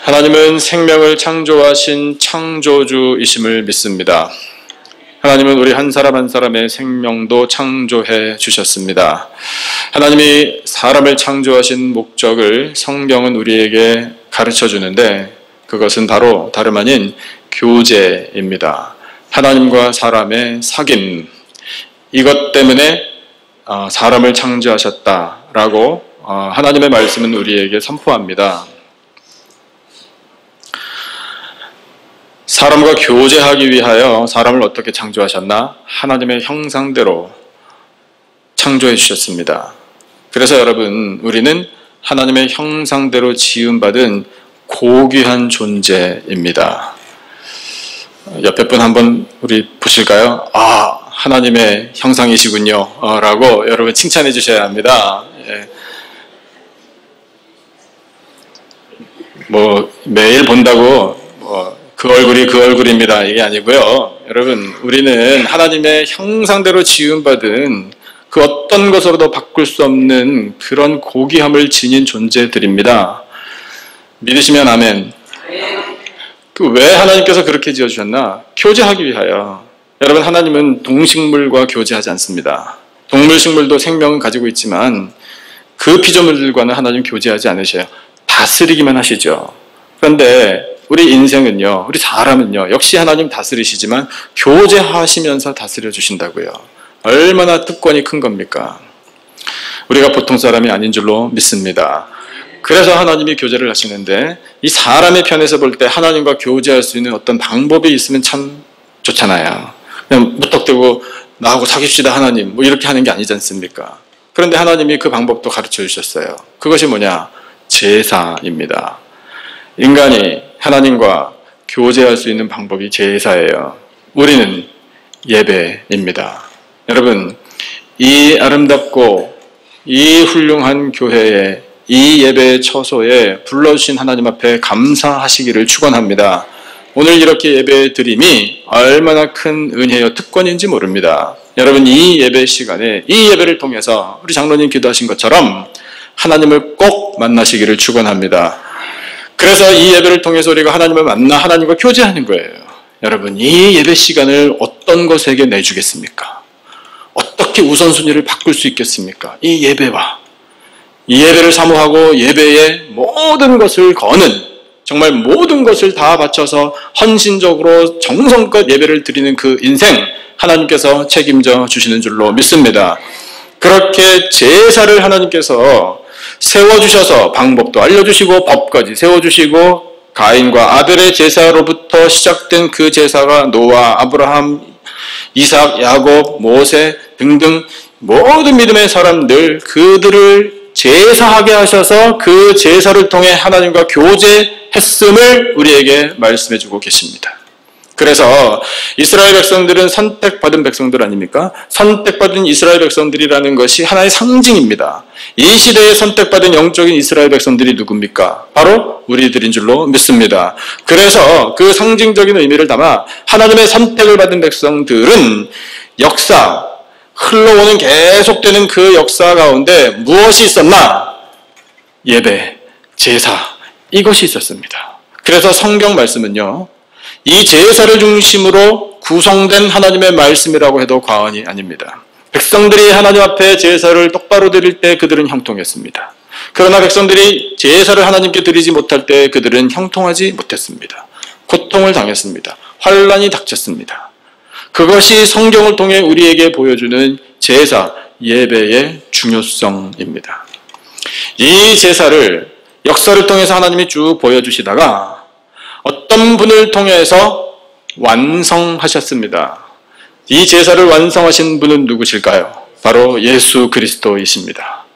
하나님은 생명을 창조하신 창조주이심을 믿습니다. 하나님은 우리 한 사람 한 사람의 생명도 창조해 주셨습니다. 하나님이 사람을 창조하신 목적을 성경은 우리에게 가르쳐 주는데 그것은 바로 다름 아닌 교제입니다. 하나님과 사람의 사귐, 이것 때문에 사람을 창조하셨다라고 하나님의 말씀은 우리에게 선포합니다. 사람과 교제하기 위하여 사람을 어떻게 창조하셨나? 하나님의 형상대로 창조해 주셨습니다. 그래서 여러분, 우리는 하나님의 형상대로 지음받은 고귀한 존재입니다. 옆에 분 한번 우리 보실까요? 하나님의 형상이시군요 라고 여러분 칭찬해 주셔야 합니다. 매일 본다고 그 얼굴이 그 얼굴입니다 이게 아니고요. 여러분, 우리는 하나님의 형상대로 지음받은 그 어떤 것으로도 바꿀 수 없는 그런 고귀함을 지닌 존재들입니다. 믿으시면 아멘. 왜 하나님께서 그렇게 지어주셨나? 교제하기 위하여. 여러분, 하나님은 동식물과 교제하지 않습니다. 동물, 식물도 생명은 가지고 있지만 그 피조물들과는 하나님 교제하지 않으셔요. 다스리기만 하시죠. 그런데 우리 인생은요, 우리 사람은요, 역시 하나님 다스리시지만 교제하시면서 다스려 주신다고요. 얼마나 특권이 큰 겁니까? 우리가 보통 사람이 아닌 줄로 믿습니다. 그래서 하나님이 교제를 하시는데 이 사람의 편에서 볼 때 하나님과 교제할 수 있는 어떤 방법이 있으면 참 좋잖아요. 그냥 무턱대고 나하고 사귀시다 하나님 이렇게 하는 게 아니지 않습니까? 그런데 하나님이 그 방법도 가르쳐 주셨어요. 그것이 뭐냐? 제사입니다. 인간이 하나님과 교제할 수 있는 방법이 제사예요. 우리는 예배입니다. 여러분, 이 아름답고 이 훌륭한 교회에, 이 예배의 처소에 불러주신 하나님 앞에 감사하시기를 축원합니다. 오늘 이렇게 예배 드림이 얼마나 큰 은혜요 특권인지 모릅니다. 여러분, 이 예배 시간에 이 예배를 통해서 우리 장로님 기도하신 것처럼 하나님을 꼭 만나시기를 축원합니다. 그래서 이 예배를 통해서 우리가 하나님을 만나 하나님과 교제하는 거예요. 여러분, 이 예배 시간을 어떤 것에게 내주겠습니까? 어떻게 우선순위를 바꿀 수 있겠습니까? 이 예배와 이 예배를 사모하고 예배에 모든 것을 거는, 정말 모든 것을 다 바쳐서 헌신적으로 정성껏 예배를 드리는 그 인생, 하나님께서 책임져 주시는 줄로 믿습니다. 그렇게 제사를 하나님께서 세워주셔서 방법도 알려주시고 법까지 세워주시고, 가인과 아벨의 제사로부터 시작된 그 제사가 노아, 아브라함, 이삭, 야곱, 모세 등등 모든 믿음의 사람들, 그들을 제사하게 하셔서 그 제사를 통해 하나님과 교제했음을 우리에게 말씀해주고 계십니다. 그래서 이스라엘 백성들은 선택받은 백성들 아닙니까? 선택받은 이스라엘 백성들이라는 것이 하나의 상징입니다. 이 시대에 선택받은 영적인 이스라엘 백성들이 누굽니까? 바로 우리들인 줄로 믿습니다. 그래서 그 상징적인 의미를 담아 하나님의 선택을 받은 백성들은 역사, 흘러오는 계속되는 그 역사 가운데 무엇이 있었나? 예배, 제사, 이것이 있었습니다. 그래서 성경 말씀은요, 이 제사를 중심으로 구성된 하나님의 말씀이라고 해도 과언이 아닙니다. 백성들이 하나님 앞에 제사를 똑바로 드릴 때 그들은 형통했습니다. 그러나 백성들이 제사를 하나님께 드리지 못할 때 그들은 형통하지 못했습니다. 고통을 당했습니다. 환난이 닥쳤습니다. 그것이 성경을 통해 우리에게 보여주는 제사, 예배의 중요성입니다. 이 제사를 역사를 통해서 하나님이 쭉 보여주시다가 어떤 분을 통해서 완성하셨습니다. 이 제사를 완성하신 분은 누구실까요? 바로 예수 그리스도이십니다.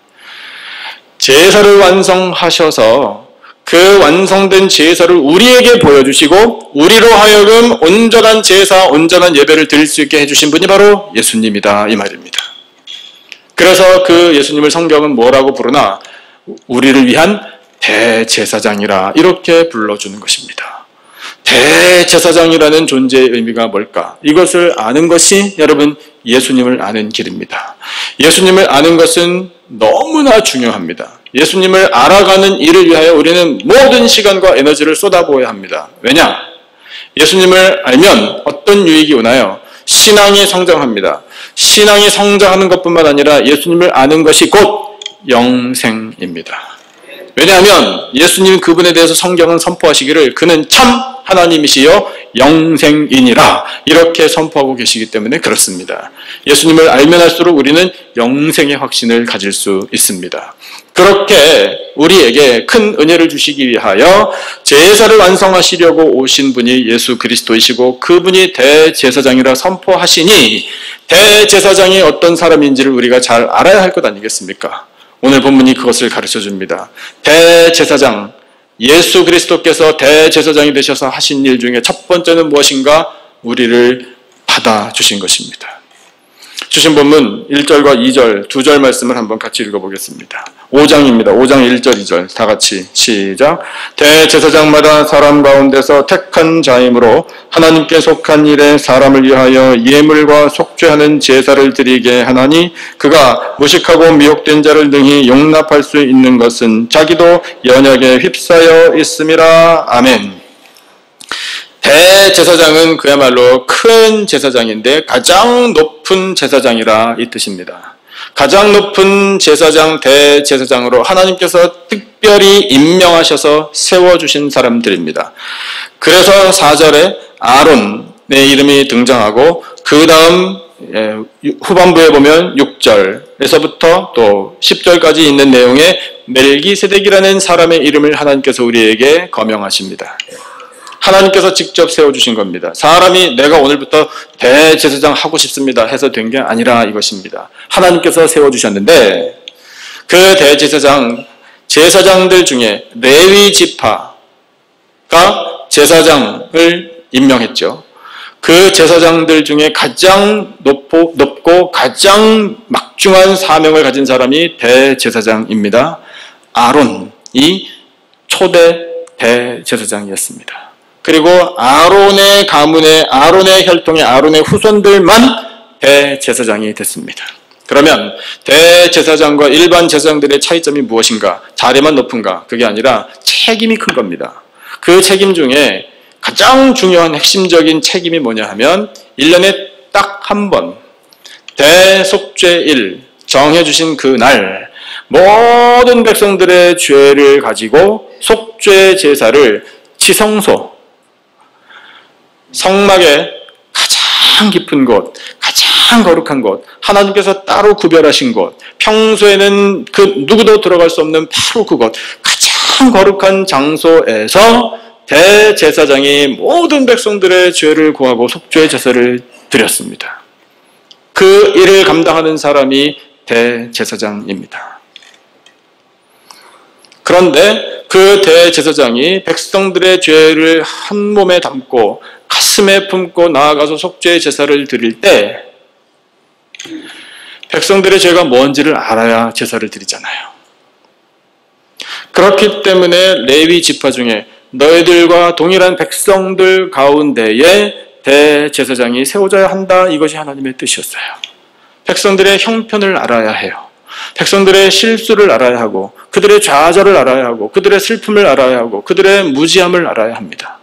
제사를 완성하셔서 그 완성된 제사를 우리에게 보여주시고 우리로 하여금 온전한 제사, 온전한 예배를 드릴 수 있게 해주신 분이 바로 예수님이다, 이 말입니다. 그래서 그 예수님을 성경은 뭐라고 부르나? 우리를 위한 대제사장이라 이렇게 불러주는 것입니다. 대제사장이라는 존재의 의미가 뭘까? 이것을 아는 것이 여러분 예수님을 아는 길입니다. 예수님을 아는 것은 너무나 중요합니다. 예수님을 알아가는 일을 위하여 우리는 모든 시간과 에너지를 쏟아부어야 합니다. 왜냐? 예수님을 알면 어떤 유익이 오나요? 신앙이 성장합니다. 신앙이 성장하는 것뿐만 아니라 예수님을 아는 것이 곧 영생입니다. 왜냐하면 예수님 그분에 대해서 성경은 선포하시기를 그는 참 하나님이시여 영생이니라 이렇게 선포하고 계시기 때문에 그렇습니다. 예수님을 알면 할수록 우리는 영생의 확신을 가질 수 있습니다. 그렇게 우리에게 큰 은혜를 주시기 위하여 제사를 완성하시려고 오신 분이 예수 그리스도이시고 그분이 대제사장이라 선포하시니 대제사장이 어떤 사람인지를 우리가 잘 알아야 할 것 아니겠습니까? 오늘 본문이 그것을 가르쳐 줍니다. 대제사장, 예수 그리스도께서 대제사장이 되셔서 하신 일 중에 첫 번째는 무엇인가? 우리를 받아주신 것입니다. 주신 본문 1절과 2절, 2절 말씀을 한번 같이 읽어보겠습니다. 5장입니다. 5장 1절, 2절 다 같이 시작. 대제사장마다 사람 가운데서 택한 자이므로 하나님께 속한 일에 사람을 위하여 예물과 속죄하는 제사를 드리게 하나니 그가 무식하고 미혹된 자를 능히 용납할 수 있는 것은 자기도 연약에 휩싸여 있음이라. 아멘. 대제사장은 그야말로 큰 제사장인데 가장 높은 제사장이라 이 뜻입니다. 가장 높은 제사장, 대제사장으로 하나님께서 특별히 임명하셔서 세워주신 사람들입니다. 그래서 4절에 아론의 이름이 등장하고 그 다음 후반부에 보면 6절에서부터 또 10절까지 있는 내용에 멜기세덱이라는 사람의 이름을 하나님께서 우리에게 거명하십니다. 하나님께서 직접 세워주신 겁니다. 사람이 내가 오늘부터 대제사장 하고 싶습니다 해서 된 게 아니라 이것입니다. 하나님께서 세워주셨는데 그 대제사장, 제사장들 중에 레위 지파가 제사장을 임명했죠. 그 제사장들 중에 가장 높고 가장 막중한 사명을 가진 사람이 대제사장입니다. 아론이 초대 대제사장이었습니다. 그리고 아론의 가문의, 아론의 혈통의, 아론의 후손들만 대제사장이 됐습니다. 그러면 대제사장과 일반 제사장들의 차이점이 무엇인가? 자리만 높은가? 그게 아니라 책임이 큰 겁니다. 그 책임 중에 가장 중요한 핵심적인 책임이 뭐냐 하면 1년에 딱 한 번 대속죄일 정해주신 그 날 모든 백성들의 죄를 가지고 속죄 제사를 지성소, 성막의 가장 깊은 곳, 가장 거룩한 곳, 하나님께서 따로 구별하신 곳, 평소에는 그 누구도 들어갈 수 없는 바로 그곳, 가장 거룩한 장소에서 대제사장이 모든 백성들의 죄를 고하고 속죄 제사를 드렸습니다. 그 일을 감당하는 사람이 대제사장입니다. 그런데 그 대제사장이 백성들의 죄를 한 몸에 담고 가슴에 품고 나아가서 속죄 제사를 드릴 때 백성들의 죄가 뭔지를 알아야 제사를 드리잖아요. 그렇기 때문에 레위 지파 중에 너희들과 동일한 백성들 가운데에 대제사장이 세워져야 한다. 이것이 하나님의 뜻이었어요. 백성들의 형편을 알아야 해요. 백성들의 실수를 알아야 하고 그들의 좌절을 알아야 하고 그들의 슬픔을 알아야 하고 그들의 무지함을 알아야 합니다.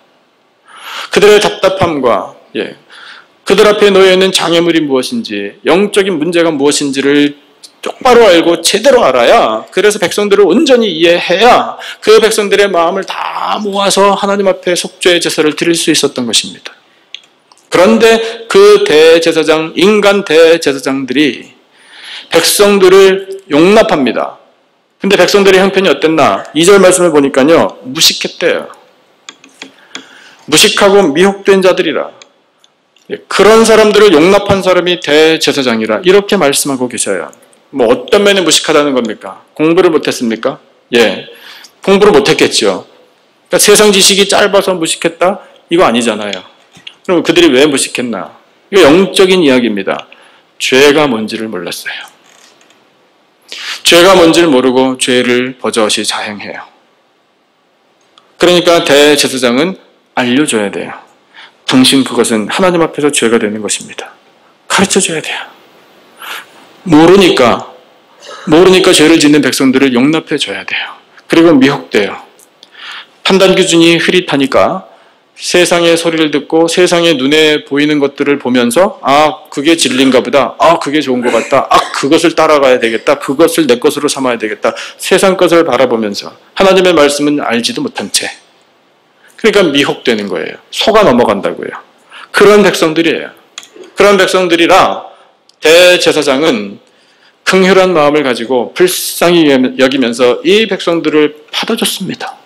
그들의 답답함과 그들 앞에 놓여있는 장애물이 무엇인지 영적인 문제가 무엇인지를 똑바로 알고 제대로 알아야 그래서 백성들을 온전히 이해해야 그 백성들의 마음을 다 모아서 하나님 앞에 속죄의 제사를 드릴 수 있었던 것입니다. 그런데 그 대제사장, 인간 대제사장들이 백성들을 용납합니다. 근데 백성들의 형편이 어땠나? 2절 말씀을 보니까요. 무식했대요. 무식하고 미혹된 자들이라. 그런 사람들을 용납한 사람이 대제사장이라 이렇게 말씀하고 계셔요. 뭐 어떤 면에 무식하다는 겁니까? 공부를 못했습니까? 공부를 못했겠죠. 그러니까 세상 지식이 짧아서 무식했다? 이거 아니잖아요. 그럼 그들이 왜 무식했나? 이거 영적인 이야기입니다. 죄가 뭔지를 몰랐어요. 죄가 뭔지를 모르고 죄를 버젓이 자행해요. 그러니까 대제사장은 알려줘야 돼요. 당신 그것은 하나님 앞에서 죄가 되는 것입니다. 가르쳐줘야 돼요. 모르니까 모르니까 죄를 짓는 백성들을 용납해 줘야 돼요. 그리고 미혹돼요. 판단 기준이 흐릿하니까 세상의 소리를 듣고 세상의 눈에 보이는 것들을 보면서 그게 진리인가 보다. 그게 좋은 것 같다. 그것을 따라가야 되겠다. 그것을 내 것으로 삼아야 되겠다. 세상 것을 바라보면서 하나님의 말씀은 알지도 못한 채. 그러니까 미혹되는 거예요. 속아 넘어간다고요. 그런 백성들이에요. 그런 백성들이라 대제사장은 긍휼한 마음을 가지고 불쌍히 여기면서 이 백성들을 받아줬습니다.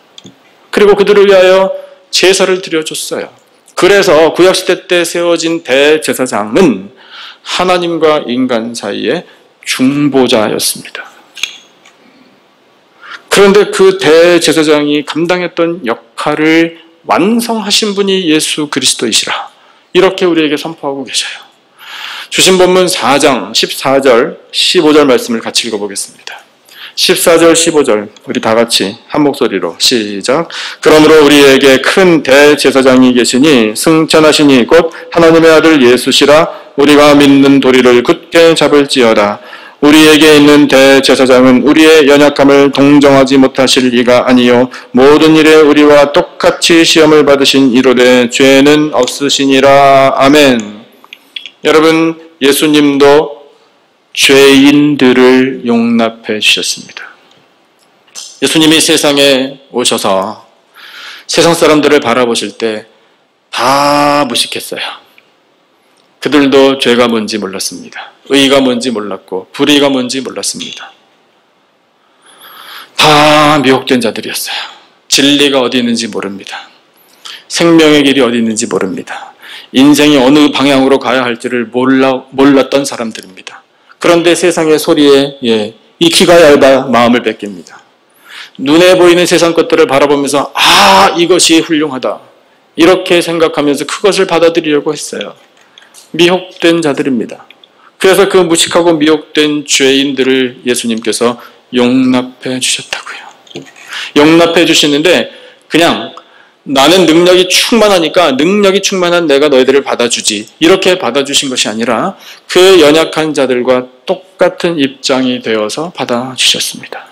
그리고 그들을 위하여 제사를 드려줬어요. 그래서 구약시대 때 세워진 대제사장은 하나님과 인간 사이의 중보자였습니다. 그런데 그 대제사장이 감당했던 역할을 완성하신 분이 예수 그리스도이시라. 이렇게 우리에게 선포하고 계셔요. 주신 본문 4장 14절 15절 말씀을 같이 읽어보겠습니다. 14절 15절 우리 다 같이 한 목소리로 시작. 그러므로 우리에게 큰 대제사장이 계시니 승천하시니 곧 하나님의 아들 예수시라. 우리가 믿는 도리를 굳게 잡을지어다. 우리에게 있는 대제사장은 우리의 연약함을 동정하지 못하실 이가 아니요 모든 일에 우리와 똑같이 시험을 받으신 이로되 죄는 없으시니라. 아멘. 여러분, 예수님도 죄인들을 용납해 주셨습니다. 예수님이 세상에 오셔서 세상 사람들을 바라보실 때 다 무식했어요. 그들도 죄가 뭔지 몰랐습니다. 의가 뭔지 몰랐고 불의가 뭔지 몰랐습니다. 다 미혹된 자들이었어요. 진리가 어디 있는지 모릅니다. 생명의 길이 어디 있는지 모릅니다. 인생이 어느 방향으로 가야 할지를 몰랐던 사람들입니다. 그런데 세상의 소리에 이 귀가 얇아 마음을 뺏깁니다. 눈에 보이는 세상 것들을 바라보면서 이것이 훌륭하다 이렇게 생각하면서 그것을 받아들이려고 했어요. 미혹된 자들입니다. 그래서 그 무식하고 미혹된 죄인들을 예수님께서 용납해 주셨다고요. 용납해 주시는데 그냥 나는 능력이 충만하니까 능력이 충만한 내가 너희들을 받아주지 이렇게 받아주신 것이 아니라 그 연약한 자들과 똑같은 입장이 되어서 받아주셨습니다.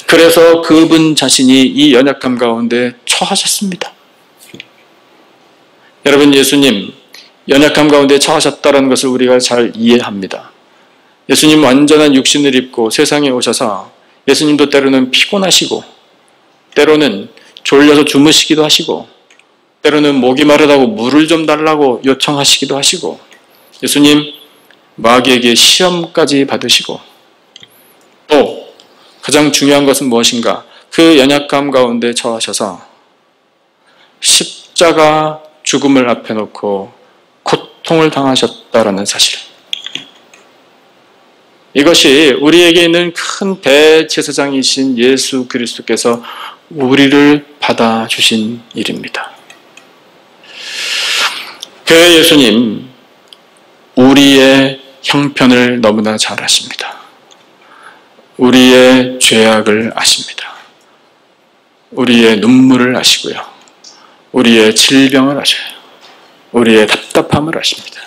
그래서 그분 자신이 이 연약함 가운데 처하셨습니다. 여러분, 예수님 연약함 가운데 처하셨다는 것을 우리가 잘 이해합니다. 예수님 완전한 육신을 입고 세상에 오셔서 예수님도 때로는 피곤하시고 때로는 졸려서 주무시기도 하시고 때로는 목이 마르다고 물을 좀 달라고 요청하시기도 하시고 예수님 마귀에게 시험까지 받으시고 또 가장 중요한 것은 무엇인가? 그 연약함 가운데 처하셔서 십자가 죽음을 앞에 놓고 고통을 당하셨다라는 사실. 이것이 우리에게 있는 큰 대제사장이신 예수 그리스도께서 우리를 받아주신 일입니다. 그 예수님, 우리의 형편을 너무나 잘 아십니다. 우리의 죄악을 아십니다. 우리의 눈물을 아시고요. 우리의 질병을 아셔요. 우리의 답답함을 아십니다.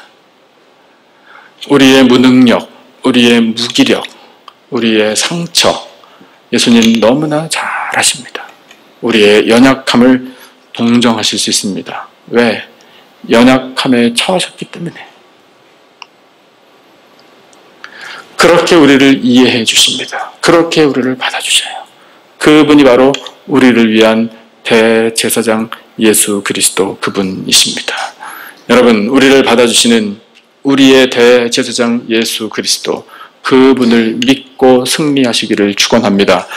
우리의 무능력, 우리의 무기력, 우리의 상처, 예수님 너무나 잘 아십니다. 우리의 연약함을 동정하실 수 있습니다. 왜? 연약함에 처하셨기 때문에. 그렇게 우리를 이해해 주십니다. 그렇게 우리를 받아주셔요. 그분이 바로 우리를 위한 대제사장 예수 그리스도 그분이십니다. 여러분, 우리를 받아주시는 우리의 대제사장 예수 그리스도 그분을 믿고 승리하시기를 축원합니다.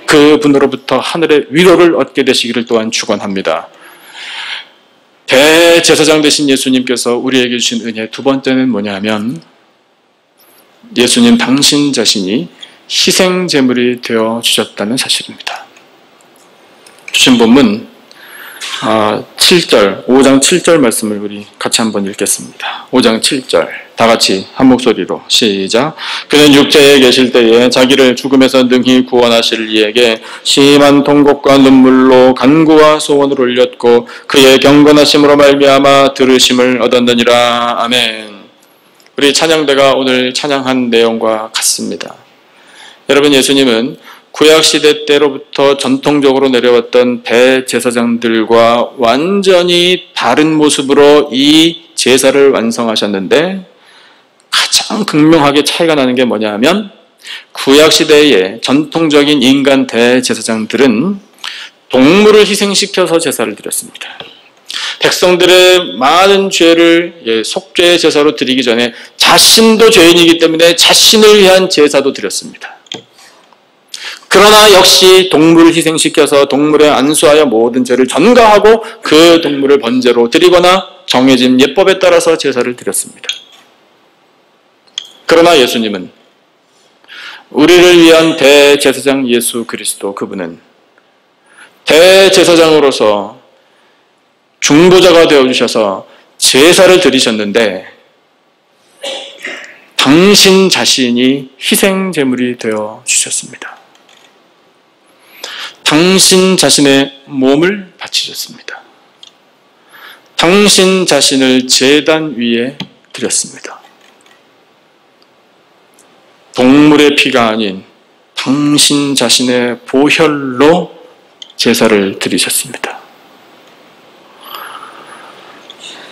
그분으로부터 하늘의 위로를 얻게 되시기를 또한 축원합니다. 대제사장 되신 예수님께서 우리에게 주신 은혜 두 번째는 뭐냐면 예수님 당신 자신이 희생 제물이 되어 주셨다는 사실입니다. 주신 본문 7절, 5장 7절 말씀을 우리 같이 한번 읽겠습니다. 5장 7절 다 같이 한 목소리로 시작. 그는 육체에 계실 때에 자기를 죽음에서 능히 구원하실 이에게 심한 통곡과 눈물로 간구와 소원을 올렸고 그의 경건하심으로 말미암아 들으심을 얻었느니라. 아멘. 우리 찬양대가 오늘 찬양한 내용과 같습니다. 여러분, 예수님은 구약시대 때로부터 전통적으로 내려왔던 대제사장들과 완전히 다른 모습으로 이 제사를 완성하셨는데, 가장 극명하게 차이가 나는 게 뭐냐 하면, 구약시대의 전통적인 인간 대제사장들은 동물을 희생시켜서 제사를 드렸습니다. 백성들의 많은 죄를 속죄의 제사로 드리기 전에 자신도 죄인이기 때문에 자신을 위한 제사도 드렸습니다. 그러나 역시 동물을 희생시켜서 동물에 안수하여 모든 죄를 전가하고 그 동물을 번제로 드리거나 정해진 예법에 따라서 제사를 드렸습니다. 그러나 예수님은, 우리를 위한 대제사장 예수 그리스도, 그분은 대제사장으로서 중보자가 되어주셔서 제사를 드리셨는데, 당신 자신이 희생제물이 되어 주셨습니다. 당신 자신의 몸을 바치셨습니다. 당신 자신을 제단 위에 드렸습니다. 동물의 피가 아닌 당신 자신의 보혈로 제사를 드리셨습니다.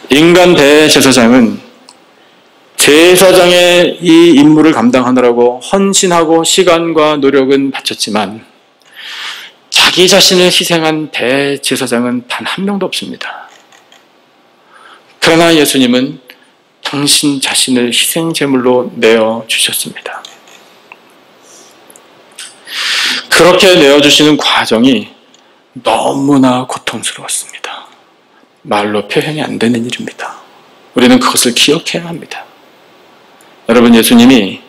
인간 대제사장은 제사장의 이 임무를 감당하느라고 헌신하고 시간과 노력은 바쳤지만, 자기 자신을 희생한 대제사장은 단 한 명도 없습니다. 그러나 예수님은 당신 자신을 희생제물로 내어주셨습니다. 그렇게 내어주시는 과정이 너무나 고통스러웠습니다. 말로 표현이 안 되는 일입니다. 우리는 그것을 기억해야 합니다. 여러분, 예수님이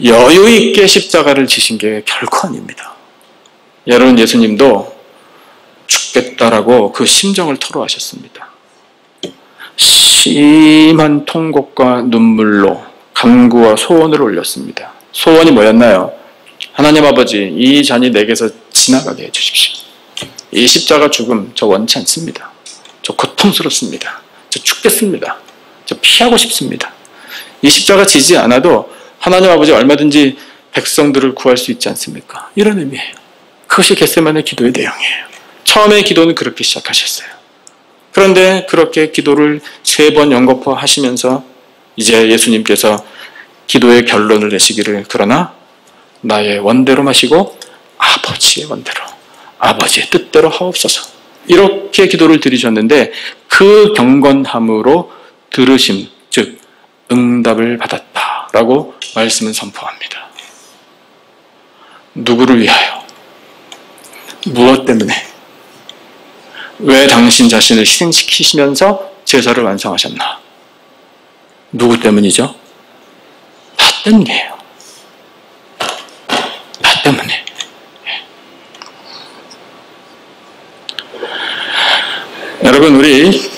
여유 있게 십자가를 지신 게 결코 아닙니다. 여러분, 예수님도 죽겠다라고 그 심정을 토로하셨습니다. 심한 통곡과 눈물로 간구와 소원을 올렸습니다. 소원이 뭐였나요? 하나님 아버지, 이 잔이 내게서 지나가게 해주십시오. 이 십자가 죽음 저 원치 않습니다. 저 고통스럽습니다. 저 죽겠습니다. 저 피하고 싶습니다. 이 십자가 지지 않아도 하나님 아버지 얼마든지 백성들을 구할 수 있지 않습니까? 이런 의미예요. 그것이 겟세마네 기도의 내용이에요. 처음에 기도는 그렇게 시작하셨어요. 그런데 그렇게 기도를 3번 연거푸하시면서 이제 예수님께서 기도의 결론을 내시기를, 그러나 나의 원대로 마시고 아버지의 원대로, 아버지의 뜻대로 하옵소서, 이렇게 기도를 드리셨는데, 그 경건함으로 들으심, 즉 응답을 받았다라고 말씀은 선포합니다. 누구를 위하여? 무엇 때문에? 왜 당신 자신을 희생시키시면서 제사를 완성하셨나? 누구 때문이죠? 나 때문이에요. 나 때문에. 여러분, 우리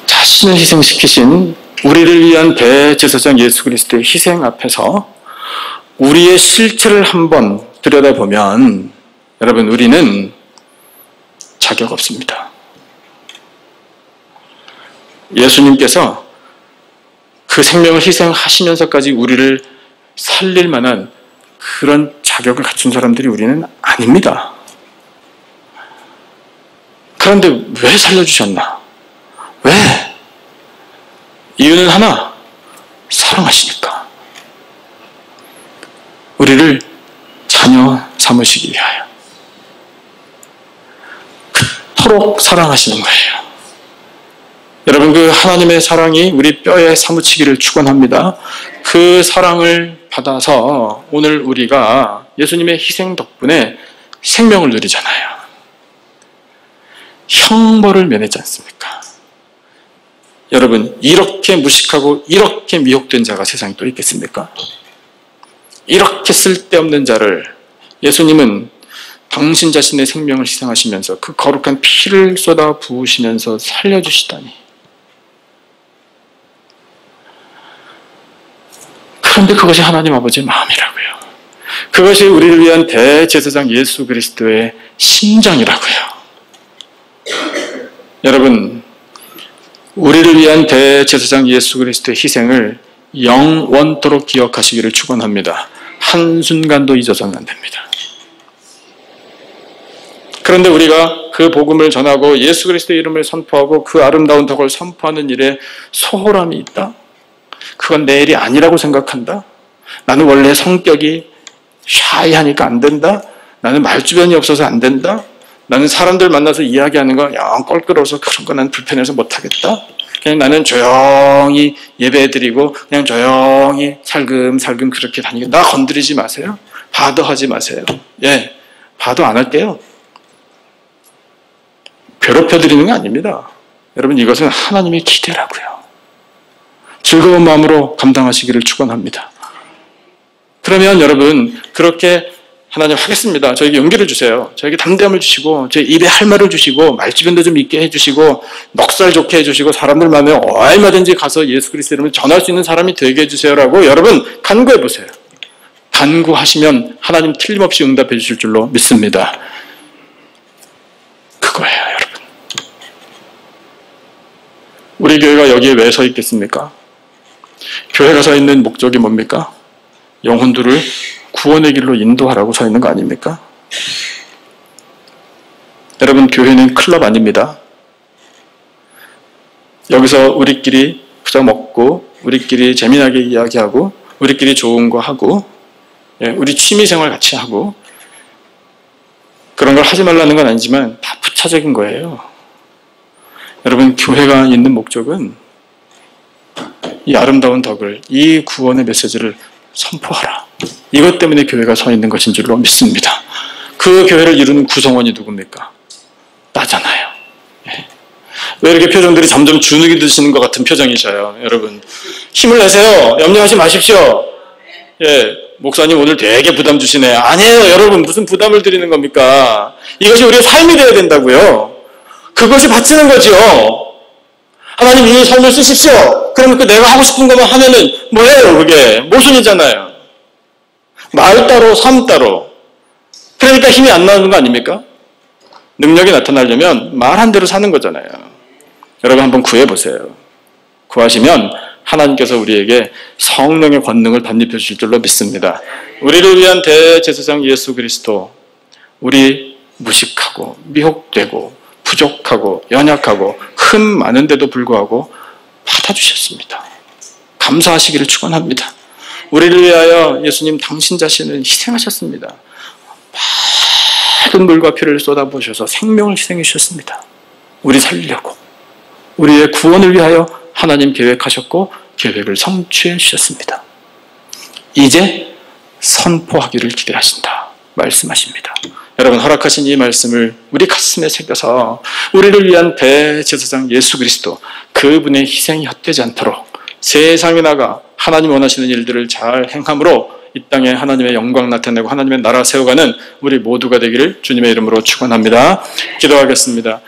자신을 희생시키신 우리를 위한 대제사장 예수 그리스도의 희생 앞에서 우리의 실체를 한번 들여다보면, 여러분, 우리는 자격 없습니다. 예수님께서 그 생명을 희생하시면서까지 우리를 살릴 만한 그런 자격을 갖춘 사람들이 우리는 아닙니다. 그런데 왜 살려주셨나? 왜? 이유는 하나, 사랑하시니까. 우리를 자녀 삼으시기 위하여. 그토록 사랑하시는 거예요. 여러분, 그 하나님의 사랑이 우리 뼈에 사무치기를 축원합니다. 그 사랑을 받아서 오늘 우리가 예수님의 희생 덕분에 생명을 누리잖아요. 형벌을 면했지 않습니까? 여러분, 이렇게 무식하고 이렇게 미혹된 자가 세상에 또 있겠습니까? 이렇게 쓸데없는 자를 예수님은 당신 자신의 생명을 희생하시면서 그 거룩한 피를 쏟아 부으시면서 살려주시다니. 그런데 그것이 하나님 아버지의 마음이라고요. 그것이 우리를 위한 대제사장 예수 그리스도의 심정이라고요. 여러분, 우리를 위한 대제사장 예수 그리스도의 희생을 영원토록 기억하시기를 축원합니다. 한순간도 잊어서는 안 됩니다. 그런데 우리가 그 복음을 전하고 예수 그리스도의 이름을 선포하고 그 아름다운 덕을 선포하는 일에 소홀함이 있다? 그건 내 일이 아니라고 생각한다? 나는 원래 성격이 샤이하니까 안 된다? 나는 말주변이 없어서 안 된다? 나는 사람들 만나서 이야기하는 거 영 껄끄러워서 그런 거 난 불편해서 못하겠다? 그냥 나는 조용히 예배드리고 그냥 조용히 살금살금 그렇게 다니고 나 건드리지 마세요. 바더하지 마세요. 예, 바더 안 할게요. 괴롭혀드리는 게 아닙니다. 여러분 이것은 하나님의 기대라고요. 즐거운 마음으로 감당하시기를 축원합니다. 그러면 여러분 그렇게 하나님 하겠습니다. 저에게 용기를 주세요. 저에게 담대함을 주시고 제 입에 할 말을 주시고 말주변도 좀 있게 해주시고 넉살 좋게 해주시고 사람들 만나면 얼마든지 가서 예수 그리스도 이름을 전할 수 있는 사람이 되게 해주세요라고 여러분 간구해 보세요. 간구하시면 하나님 틀림없이 응답해 주실 줄로 믿습니다. 그거예요 여러분. 우리 교회가 여기에 왜 서 있겠습니까? 교회가 서 있는 목적이 뭡니까? 영혼들을 구원의 길로 인도하라고 서 있는 거 아닙니까? 여러분 교회는 클럽 아닙니다. 여기서 우리끼리 부자 먹고 우리끼리 재미나게 이야기하고 우리끼리 좋은 거 하고 우리 취미생활 같이 하고 그런 걸 하지 말라는 건 아니지만 다 부차적인 거예요. 여러분 교회가 있는 목적은 이 아름다운 덕을 이 구원의 메시지를 선포하라. 이것 때문에 교회가 서 있는 것인 줄로 믿습니다. 그 교회를 이루는 구성원이 누굽니까? 나잖아요. 예. 왜 이렇게 표정들이 점점 주눅이 드시는 것 같은 표정이셔요? 여러분 힘을 내세요. 염려하지 마십시오. 예, 목사님 오늘 되게 부담 주시네. 아니에요 여러분 무슨 부담을 드리는 겁니까? 이것이 우리의 삶이 되어야 된다고요. 그것이 바치는 거죠. 하나님 이 삶을 쓰십시오. 그러면 그 내가 하고 싶은 것만 하면은 뭐예요 그게? 모순이잖아요. 말 따로 삶 따로. 그러니까 힘이 안 나는 거 아닙니까? 능력이 나타나려면 말한 대로 사는 거잖아요. 여러분 한번 구해보세요. 구하시면 하나님께서 우리에게 성령의 권능을 덧입혀 주실 줄로 믿습니다. 우리를 위한 대제사장 예수 그리스도 우리 무식하고 미혹되고 부족하고 연약하고 흠 많은데도 불구하고 받아주셨습니다. 감사하시기를 축원합니다. 우리를 위하여 예수님 당신 자신을 희생하셨습니다. 많은 물과 피를 쏟아부으셔서 생명을 희생해 주셨습니다. 우리 살리려고 우리의 구원을 위하여 하나님 계획하셨고 계획을 성취해 주셨습니다. 이제 선포하기를 기대하신다 말씀하십니다. 여러분 허락하신 이 말씀을 우리 가슴에 새겨서 우리를 위한 대제사장 예수 그리스도 그분의 희생이 헛되지 않도록 세상에 나가 하나님 원하시는 일들을 잘 행함으로 이 땅에 하나님의 영광 나타내고 하나님의 나라 세워가는 우리 모두가 되기를 주님의 이름으로 축원합니다. 기도하겠습니다.